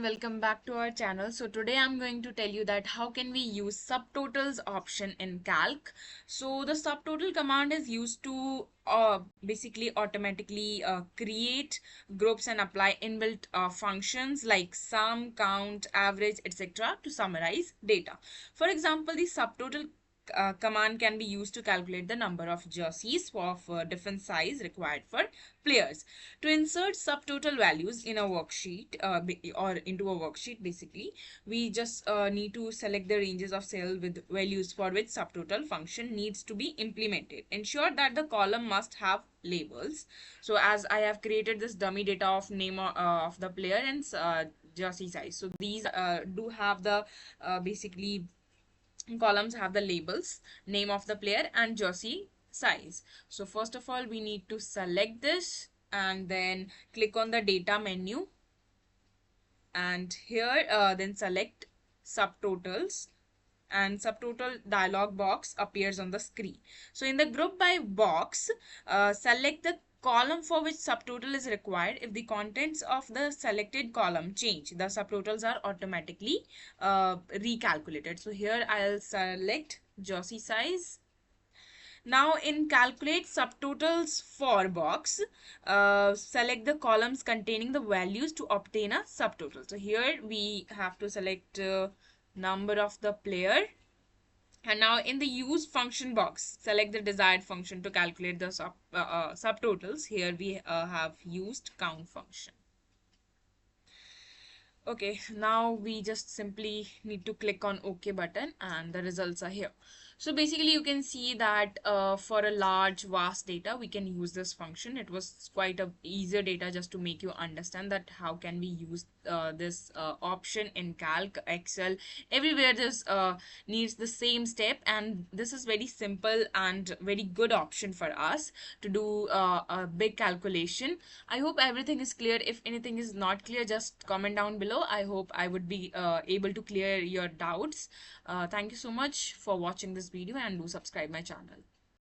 welcome back to our channel. So today I'm going to tell you that how can we use subtotals option in calc. So the subtotal command is used to basically automatically create groups and apply inbuilt functions like sum, count, average, etc. to summarize data. For example, the subtotal command can be used to calculate the number of jerseys of different size required for players. To insert subtotal values in a worksheet or into a worksheet, basically, we just need to select the ranges of cell with values for which subtotal function needs to be implemented. Ensure that the column must have labels. So as I have created this dummy data of name of the player and jersey size. So these do have the basically columns have the labels, name of the player and jersey size. So first of all, we need to select this and then click on the data menu, and here then select subtotals, and subtotal dialog box appears on the screen. So in the group by box, select the column for which subtotal is required. If the contents of the selected column change, the subtotals are automatically recalculated. So here I'll select jersey size. Now in calculate subtotals for box, select the columns containing the values to obtain a subtotal. So here we have to select number of the player. And now in the use function box, select the desired function to calculate the subtotals. Here we have used count function. Okay, now we just simply need to click on OK button and the results are here. So basically you can see that for a large vast data we can use this function. It was quite a easier data just to make you understand that how can we use this option in calc, excel, everywhere this needs the same step, and this is very simple and very good option for us to do a big calculation. I hope everything is clear. If anything is not clear, just comment down below. I hope I would be able to clear your doubts. Thank you so much for watching this video and do subscribe my channel.